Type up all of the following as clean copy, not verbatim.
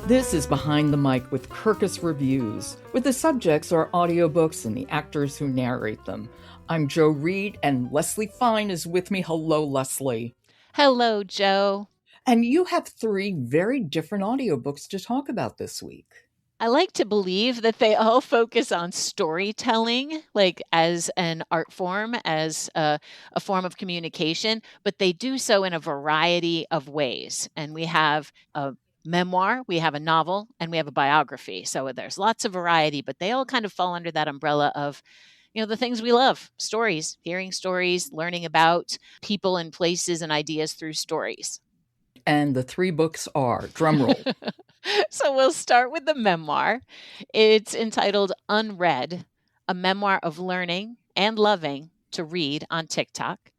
This is Behind the Mic with Kirkus Reviews, where the subjects are audiobooks and the actors who narrate them. I'm Joe Reed, and Leslie Fine is with me. Hello, Leslie. Hello, Joe. And you have 3 very different audiobooks to talk about this week. I like to believe that they all focus on storytelling, like as an art form, as a form of communication, but they do so in a variety of ways. And we have a memoir, we have a novel, and we have a biography. So there's lots of variety, but they all kind of fall under that umbrella of the things we love: stories, hearing stories, learning about people and places and ideas through stories. And the 3 books are, drumroll. So we'll start with the memoir. It's entitled Unread, a memoir of learning and loving to read on TikTok.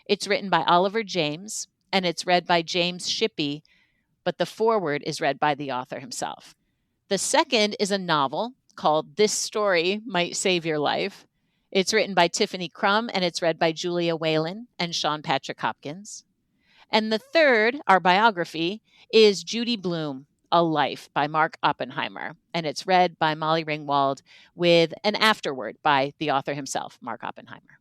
It's written by Oliver James, and it's read by James Shippey, but the foreword is read by the author himself. The second is a novel called This Story Might Save Your Life. It's written by Tiffany Crum, and it's read by Julia Whalen and Sean Patrick Hopkins. And the third, our biography, is Judy Blume, A Life by Mark Oppenheimer. And it's read by Molly Ringwald with an afterword by the author himself, Mark Oppenheimer.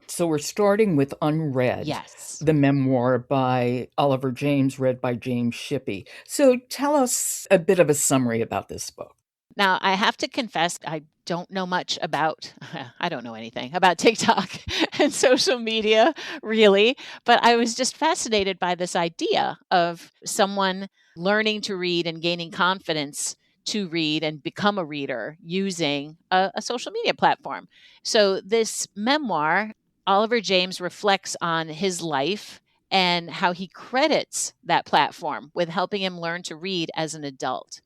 So we're starting with Unread, Yes. the memoir by Oliver James, read by James Shippey. So tell us a bit of a summary about this book. Now, I have to confess, I don't know much about, I don't know anything about TikTok and social media, really, but I was just fascinated by this idea of someone learning to read and gaining confidence to read and become a reader using a social media platform. So this memoir, Oliver James reflects on his life and how he credits that platform with helping him learn to read as an adult.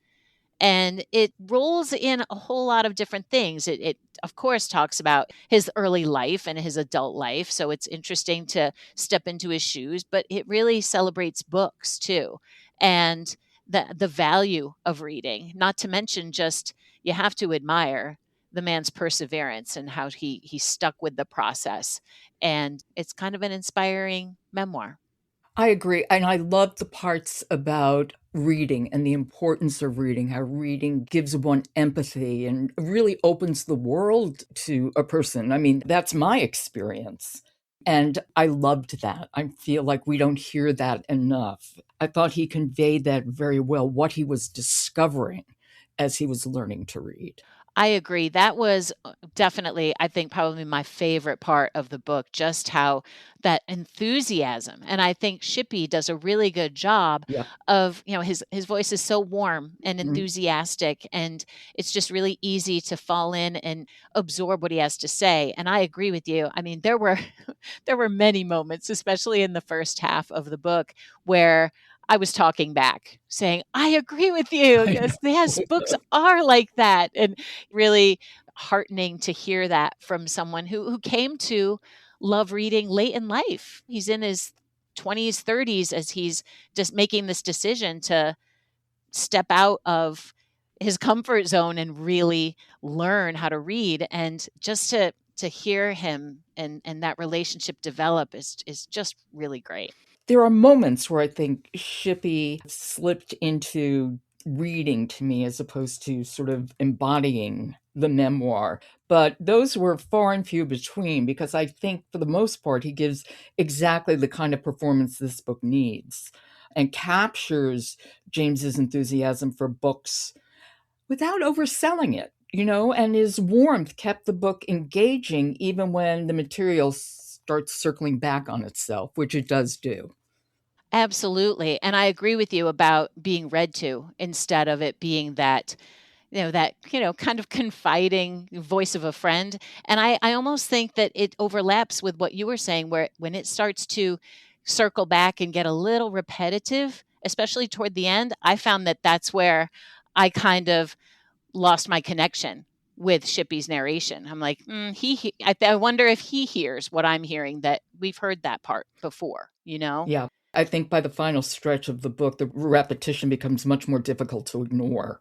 And it rolls in a whole lot of different things. It of course, talks about his early life and his adult life. So it's interesting to step into his shoes, but it really celebrates books too. And the value of reading, not to mention just you have to admire the man's perseverance and how he stuck with the process. And it's kind of an inspiring memoir. I agree. And I love the parts about reading and the importance of reading, how reading gives one empathy and really opens the world to a person. I mean, that's my experience. And I loved that. I feel like we don't hear that enough. I thought he conveyed that very well, what he was discovering as he was learning to read. I agree. That was definitely, I think, probably my favorite part of the book, just how that enthusiasm. And I think Shippey does a really good job Yeah. of, his voice is so warm and Mhm. enthusiastic, and it's just really easy to fall in and absorb what he has to say. And I agree with you. I mean, there were there were many moments, especially in the first half of the book, where I was talking back saying, I agree with you. I Yes, yes, books know. are like that. And really heartening to hear that from someone who came to love reading late in life. He's in his 20s, 30s as he's just making this decision to step out of his comfort zone and really learn how to read. And just to hear him and that relationship develop is just really great. There are moments where I think Shippey slipped into reading to me as opposed to sort of embodying the memoir. But those were far and few between because I think for the most part he gives exactly the kind of performance this book needs and captures James's enthusiasm for books without overselling it, and his warmth kept the book engaging even when the material starts circling back on itself, which it does do. Absolutely. And I agree with you about being read to instead of it being that kind of confiding voice of a friend. And I almost think that it overlaps with what you were saying, where when it starts to circle back and get a little repetitive, especially toward the end, I found that that's where I kind of lost my connection with Shippey's narration. I'm like, I wonder if he hears what I'm hearing, that we've heard that part before. Yeah. I think by the final stretch of the book, the repetition becomes much more difficult to ignore.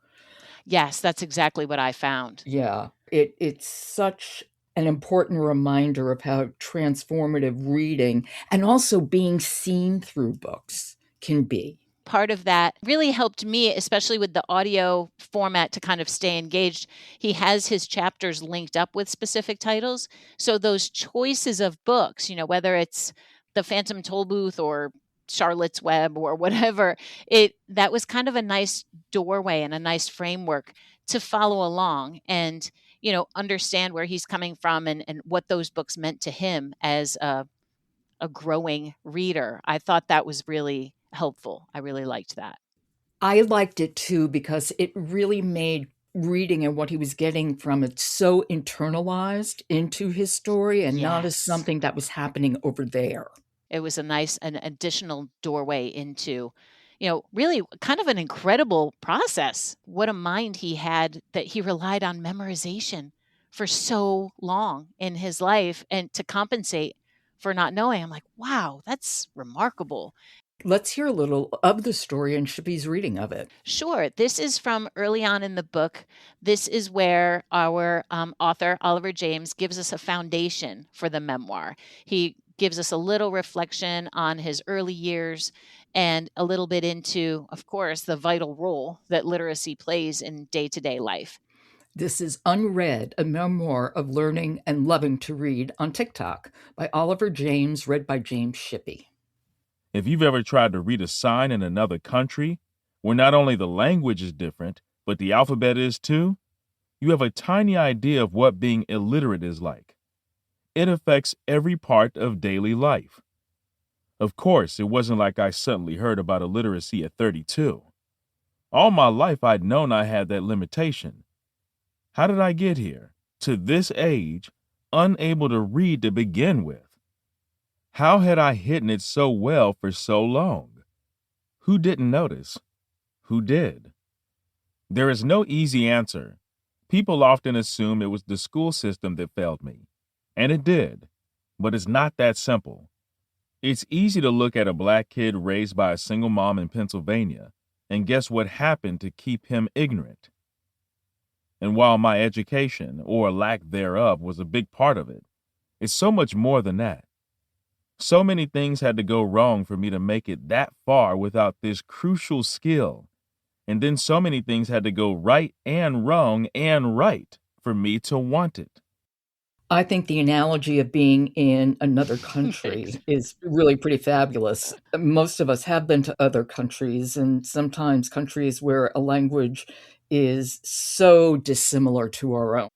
Yes, that's exactly what I found. Yeah. It's such an important reminder of how transformative reading and also being seen through books can be. Part of that really helped me, especially with the audio format, to kind of stay engaged. He has his chapters linked up with specific titles. So those choices of books, whether it's The Phantom Tollbooth or Charlotte's Web or whatever, that was kind of a nice doorway and a nice framework to follow along and, understand where he's coming from and what those books meant to him as a growing reader. I thought that was really helpful. I really liked that. I liked it too because it really made reading and what he was getting from it so internalized into his story and not as Yes. something that was happening over there. It was an additional doorway into, really kind of an incredible process. What a mind he had that he relied on memorization for so long in his life and to compensate for not knowing. I'm like, wow, that's remarkable. Let's hear a little of the story and Shippey's reading of it. Sure. This is from early on in the book. This is where our author, Oliver James, gives us a foundation for the memoir. He gives us a little reflection on his early years and a little bit into, of course, the vital role that literacy plays in day to day life. This is Unread, a memoir of learning and loving to read on TikTok by Oliver James, read by James Shippey. If you've ever tried to read a sign in another country, where not only the language is different, but the alphabet is too, you have a tiny idea of what being illiterate is like. It affects every part of daily life. Of course, it wasn't like I suddenly heard about illiteracy at 32. All my life I'd known I had that limitation. How did I get here, to this age, unable to read to begin with? How had I hidden it so well for so long? Who didn't notice? Who did? There is no easy answer. People often assume it was the school system that failed me. And it did. But it's not that simple. It's easy to look at a black kid raised by a single mom in Pennsylvania and guess what happened to keep him ignorant. And while my education, or lack thereof, was a big part of it, it's so much more than that. So many things had to go wrong for me to make it that far without this crucial skill. And then so many things had to go right and wrong and right for me to want it. I think the analogy of being in another country is really pretty fabulous. Most of us have been to other countries, and sometimes countries where a language is so dissimilar to our own.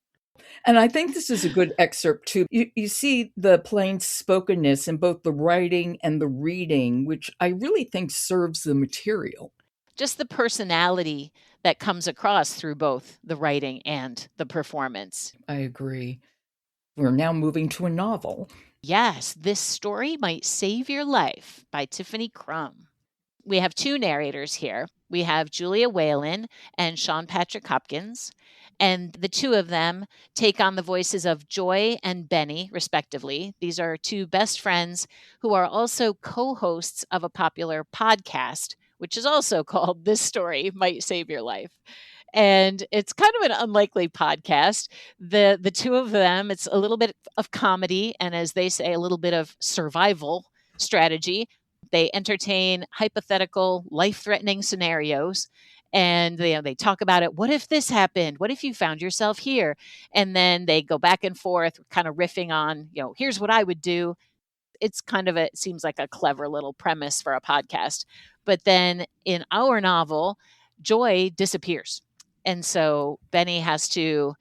And I think this is a good excerpt too. You see the plain spokenness in both the writing and the reading, which I really think serves the material. Just the personality that comes across through both the writing and the performance. I agree. We're now moving to a novel. Yes, This Story Might Save Your Life by Tiffany Crum. We have two narrators here. We have Julia Whalen and Sean Patrick Hopkins, and the two of them take on the voices of Joy and Benny, respectively. These are two best friends who are also co-hosts of a popular podcast, which is also called This Story Might Save Your Life. And it's kind of an unlikely podcast. The two of them, it's a little bit of comedy and, as they say, a little bit of survival strategy. They entertain hypothetical, life-threatening scenarios, and they talk about it. What if this happened? What if you found yourself here? And then they go back and forth, kind of riffing on, here's what I would do. It's kind of it seems like a clever little premise for a podcast. But then in our novel, Joy disappears. And so Benny has to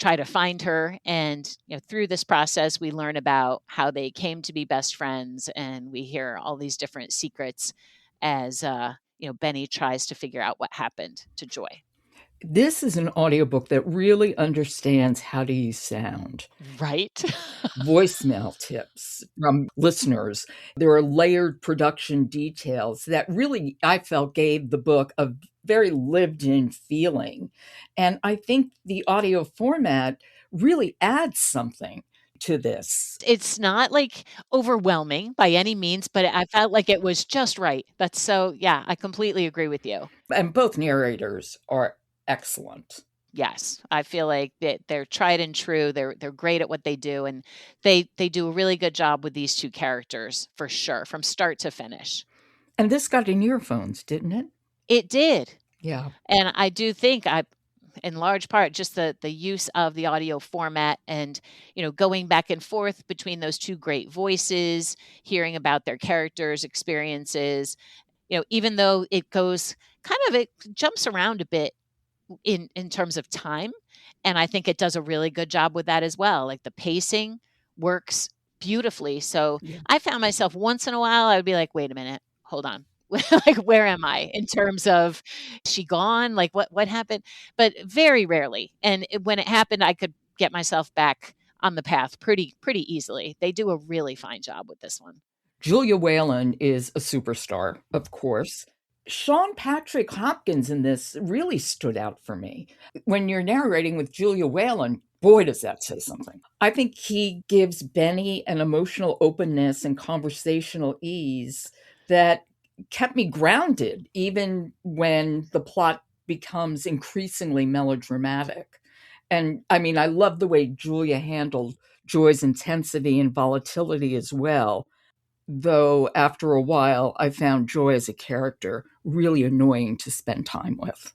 try to find her. And through this process, we learn about how they came to be best friends, and we hear all these different secrets as Benny tries to figure out what happened to Joy. This is an audiobook that really understands how to use sound. Right. Voicemail tips from listeners. There are layered production details that really, I felt, gave the book a very lived-in feeling. And I think the audio format really adds something to this. It's not like overwhelming by any means, but I felt like it was just right. That's so, yeah, I completely agree with you. And both narrators are excellent. Yes, I feel like they're tried and true. They're great at what they do, and they do a really good job with these two characters for sure, from start to finish. And this got in earphones, didn't it? It did. Yeah. And I do think in large part, just the use of the audio format and, going back and forth between those two great voices, hearing about their characters' experiences, even though it jumps around a bit in terms of time, and I think it does a really good job with that as well. Like, the pacing works beautifully, so Yeah. I found myself once in a while, I would be like, "Wait a minute, hold on." Like, where am I in terms of, "Is she gone? Like, what happened?" But very rarely, and when it happened, I could get myself back on the path pretty easily. They do a really fine job with this one. Julia Whalen is a superstar, of course. Sean Patrick Hopkins in this really stood out for me. When you're narrating with Julia Whalen, boy, does that say something. I think he gives Benny an emotional openness and conversational ease that kept me grounded, even when the plot becomes increasingly melodramatic. And I mean, I love the way Julia handled Joy's intensity and volatility as well. Though after a while, I found Joy as a character really annoying to spend time with.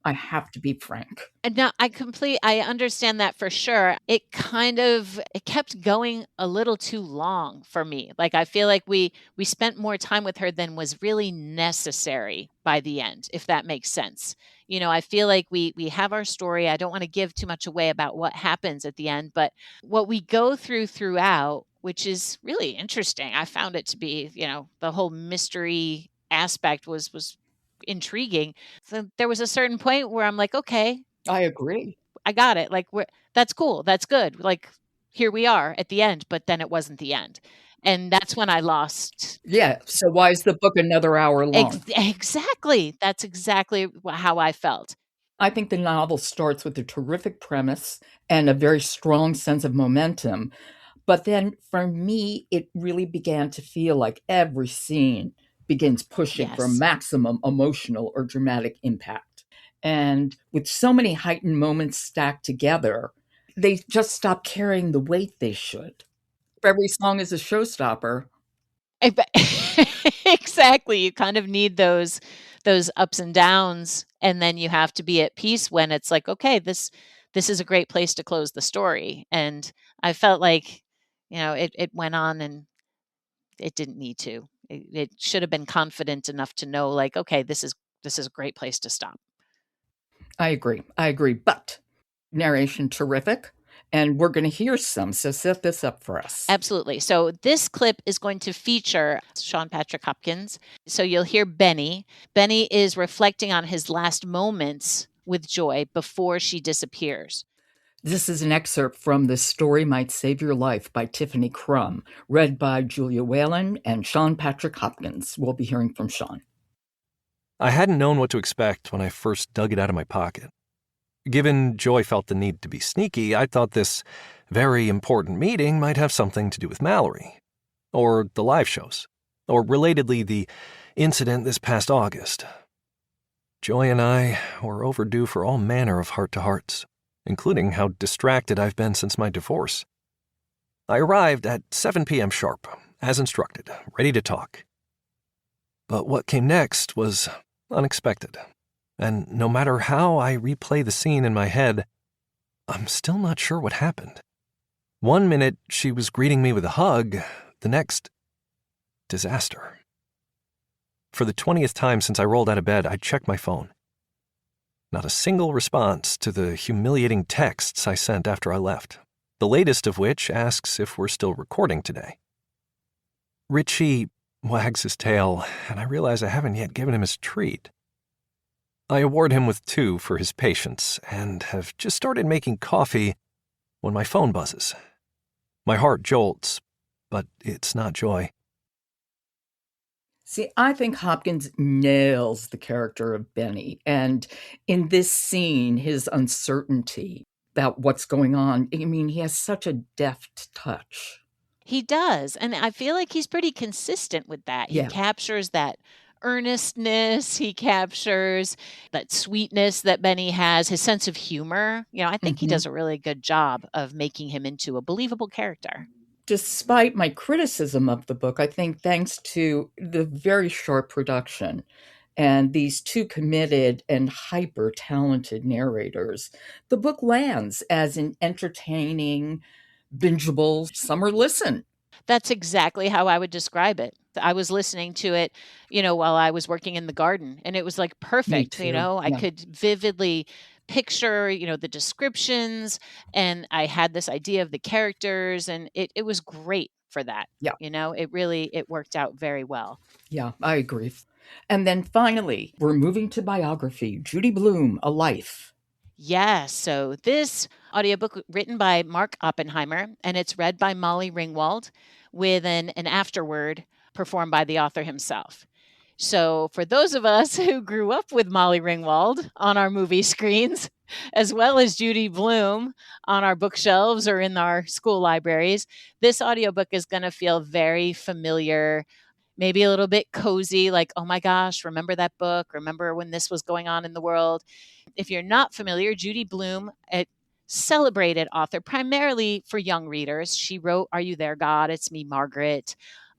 I have to be frank. And no, I understand that for sure. It kept going a little too long for me. Like, I feel like we spent more time with her than was really necessary by the end, if that makes sense. I feel like we have our story. I don't want to give too much away about what happens at the end, but what we go throughout, which is really interesting. I found it to be, the whole mystery aspect was intriguing. So there was a certain point where I'm like, "Okay, I agree. I got it." Like, that's cool. That's good. Like, here we are at the end, but then it wasn't the end. And that's when I lost. Yeah, so why is the book another hour long? Exactly. That's exactly how I felt. I think the novel starts with a terrific premise and a very strong sense of momentum. But then for me, it really began to feel like every scene begins pushing for Yes. maximum emotional or dramatic impact. And with so many heightened moments stacked together, they just stop carrying the weight they should. Every song is a showstopper. I bet exactly, you kind of need those ups and downs, and then you have to be at peace when it's like, "Okay, this is a great place to close the story," and I felt like, it went on and it didn't need to. It should have been confident enough to know, like, "Okay, this is a great place to stop." I agree. I agree. But narration terrific. And we're going to hear some. So set this up for us. Absolutely. So this clip is going to feature Sean Patrick Hopkins. So you'll hear Benny. Benny is reflecting on his last moments with Joy before she disappears. This is an excerpt from The Story Might Save Your Life by Tiffany Crum, read by Julia Whalen and Sean Patrick Hopkins. We'll be hearing from Sean. I hadn't known what to expect when I first dug it out of my pocket. Given Joy felt the need to be sneaky, I thought this very important meeting might have something to do with Mallory, or the live shows, or relatedly the incident this past August. Joy and I were overdue for all manner of heart-to-hearts, including how distracted I've been since my divorce. I arrived at 7 p.m. sharp, as instructed, ready to talk. But what came next was unexpected, and no matter how I replay the scene in my head, I'm still not sure what happened. One minute, she was greeting me with a hug, the next, disaster. For the 20th time since I rolled out of bed, I checked my phone. Not a single response to the humiliating texts I sent after I left, the latest of which asks if we're still recording today. Richie wags his tail, and I realize I haven't yet given him his treat. I award him with 2 for his patience, and have just started making coffee when my phone buzzes. My heart jolts, but it's not Joy. See, I think Hopkins nails the character of Benny. And in this scene, his uncertainty about what's going on, I mean, he has such a deft touch. He does, and I feel like he's pretty consistent with that. He Yeah. captures that earnestness, he captures that sweetness that Benny has, his sense of humor. I think he Mhm. does a really good job of making him into a believable character. Despite my criticism of the book, I think thanks to the very sharp production and these two committed and hyper talented narrators, the book lands as an entertaining, bingeable summer listen. That's exactly how I would describe it. I was listening to it, while I was working in the garden, and it was like Me perfect. too. I Yeah. could vividly picture, the descriptions, and I had this idea of the characters, and it was great for that. Yeah. It worked out very well. Yeah, I agree. And then finally, we're moving to biography. Judy Blume, A Life. Yes. So this audiobook written by Mark Oppenheimer, and it's read by Molly Ringwald with an afterword performed by the author himself. So for those of us who grew up with Molly Ringwald on our movie screens, as well as Judy Blume on our bookshelves or in our school libraries, this audiobook is going to feel very familiar, maybe a little bit cozy, like, oh my gosh, remember that book? Remember when this was going on in the world? If you're not familiar, Judy Blume, a celebrated author, primarily for young readers. She wrote Are You There, God? It's Me, Margaret,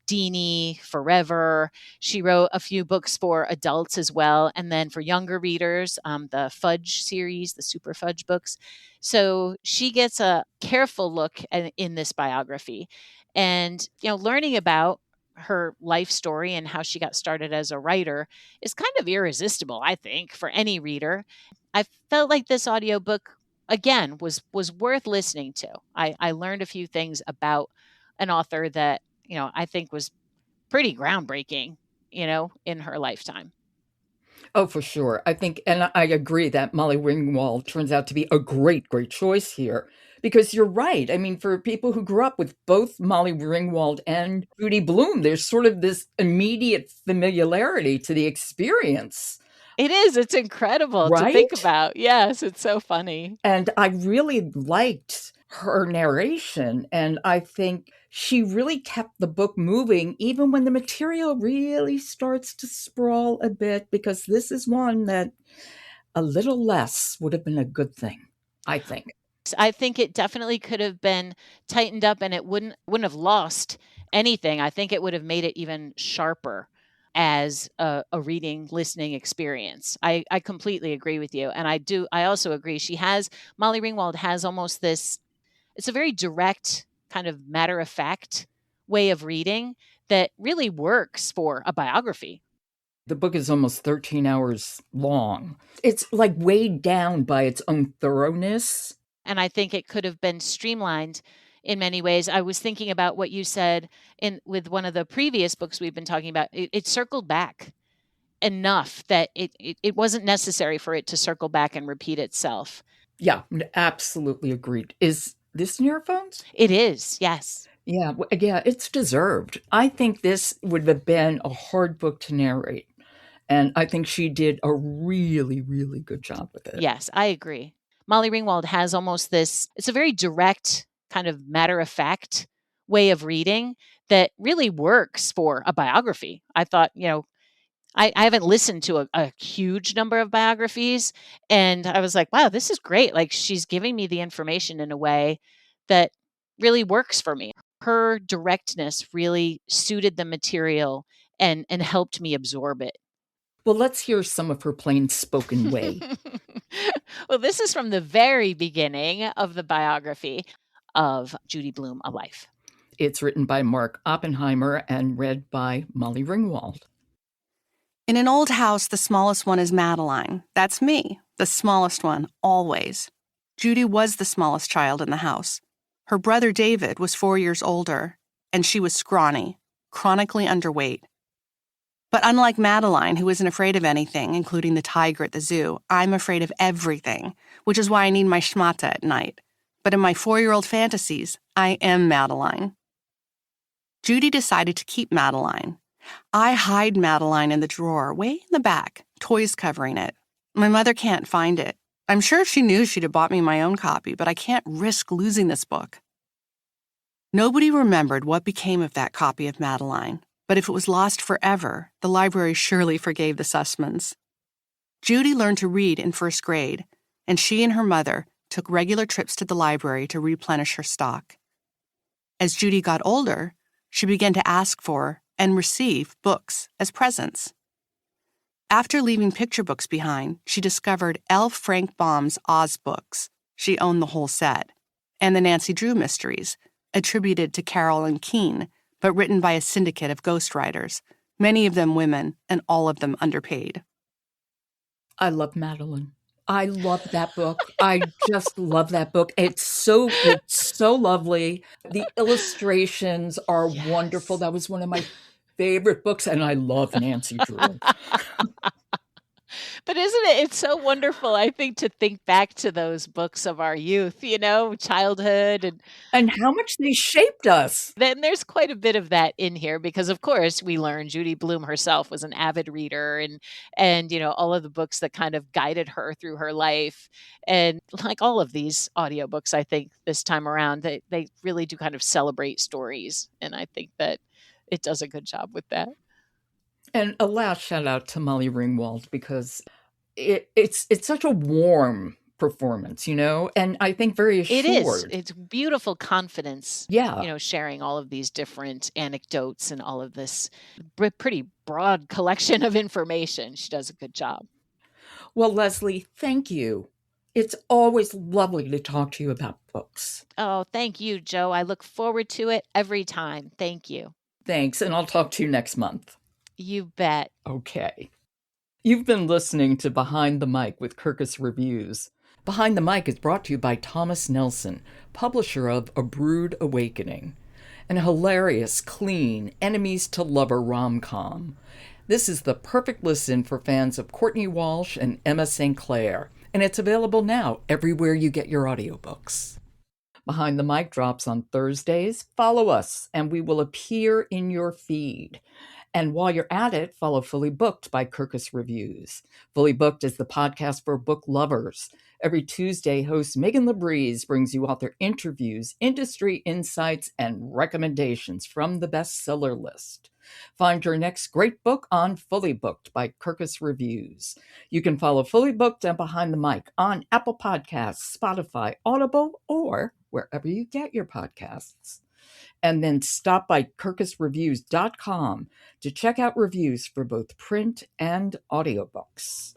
Deanie, Forever. She wrote a few books for adults as well. And then for younger readers, the Fudge series, the Super Fudge books. So she gets a careful look in this biography. And, learning about her life story and how she got started as a writer is kind of irresistible, I think, for any reader. I felt like this audiobook again was worth listening to. I learned a few things about an author that, I think was pretty groundbreaking, in her lifetime. Oh, for sure. I think, and I agree that Molly Ringwald turns out to be a great, great choice here. Because you're right. I mean, for people who grew up with both Molly Ringwald and Judy Blume, there's sort of this immediate familiarity to the experience, It is. It's incredible to think right? about. Yes, it's so funny. And I really liked her narration. And I think she really kept the book moving, even when the material really starts to sprawl a bit, because this is one that a little less would have been a good thing, I think. I think it definitely could have been tightened up and it wouldn't have lost anything. I think it would have made it even sharper as a reading listening experience. I completely agree with you. And I also agree Molly Ringwald has almost this, it's a very direct kind of matter of fact way of reading that really works for a biography. The book is almost 13 hours long. It's like weighed down by its own thoroughness. And I think it could have been streamlined in many ways. I was thinking about what you said with one of the previous books we've been talking about. It circled back enough that it wasn't necessary for it to circle back and repeat itself. Yeah, absolutely agreed. Is this in your phones? It is, yes. Yeah, yeah, it's deserved. I think this would have been a hard book to narrate. And I think she did a really, really good job with it. Yes, I agree. Molly Ringwald has almost this, it's a very direct kind of matter of fact way of reading that really works for a biography. I thought, I haven't listened to a huge number of biographies, and I was like, wow, this is great. Like, she's giving me the information in a way that really works for me. Her directness really suited the material and helped me absorb it. Well, let's hear some of her plain spoken way. Well, this is from the very beginning of the biography of Judy Blume, A Life. It's written by Mark Oppenheimer and read by Molly Ringwald. In an old house, the smallest one is Madeline. That's me, the smallest one, always. Judy was the smallest child in the house. Her brother David was 4 years older, and she was scrawny, chronically underweight. But unlike Madeline, who isn't afraid of anything, including the tiger at the zoo, I'm afraid of everything, which is why I need my schmata at night. But in my 4-year-old fantasies, I am Madeline. Judy decided to keep Madeline. I hide Madeline in the drawer, way in the back, toys covering it. My mother can't find it. I'm sure if she knew she'd have bought me my own copy, but I can't risk losing this book. Nobody remembered what became of that copy of Madeline. But if it was lost forever, the library surely forgave the Sussmans. Judy learned to read in 1st grade, and she and her mother took regular trips to the library to replenish her stock. As Judy got older, she began to ask for and receive books as presents. After leaving picture books behind, she discovered L. Frank Baum's Oz books. She owned the whole set. And the Nancy Drew mysteries, attributed to Carolyn Keene, but written by a syndicate of ghostwriters, many of them women and all of them underpaid. I love Madeline. I love that book. I just love that book. It's so lovely. The illustrations are wonderful. That was one of my favorite books, and I love Nancy Drew. But isn't it? It's so wonderful, I think, to think back to those books of our youth, childhood. And how much they shaped us. Then there's quite a bit of that in here because, of course, we learned Judy Blume herself was an avid reader and all of the books that kind of guided her through her life. And like all of these audiobooks, I think this time around, they really do kind of celebrate stories. And I think that it does a good job with that. And a last shout out to Molly Ringwald because it's such a warm performance, and I think very assured. It is. It's beautiful confidence. Yeah. Sharing all of these different anecdotes and all of this pretty broad collection of information. She does a good job. Well, Leslie, thank you. It's always lovely to talk to you about books. Oh, thank you, Joe. I look forward to it every time. Thank you. Thanks, and I'll talk to you next month. You bet. Okay. You've been listening to Behind the Mic with Kirkus Reviews. Behind the Mic is brought to you by Thomas Nelson, publisher of A Brood Awakening, an hilarious, clean, enemies-to-lover rom-com. This is the perfect listen for fans of Courtney Walsh and Emma St. Clair, and it's available now everywhere you get your audiobooks. Behind the Mic drops on Thursdays. Follow us, and we will appear in your feed. And while you're at it, follow Fully Booked by Kirkus Reviews. Fully Booked is the podcast for book lovers. Every Tuesday, host Megan LaBreeze brings you author interviews, industry insights, and recommendations from the bestseller list. Find your next great book on Fully Booked by Kirkus Reviews. You can follow Fully Booked and Behind the Mic on Apple Podcasts, Spotify, Audible, or wherever you get your podcasts. And then stop by kirkusreviews.com to check out reviews for both print and audiobooks.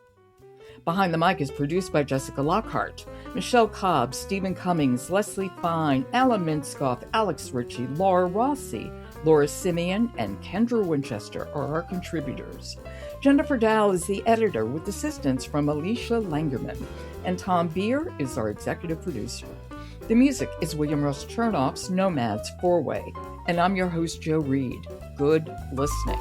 Behind the Mic is produced by Jessica Lockhart, Michelle Cobb, Stephen Cummings, Leslie Fine, Alan Minskoff, Alex Ritchie, Laura Rossi, Laura Simeon, and Kendra Winchester are our contributors. Jennifer Dow is the editor with assistance from Alicia Langerman, and Tom Beer is our executive producer. The music is William Russ Chernoff's Nomads 4-Way, and I'm your host, Joe Reed. Good listening.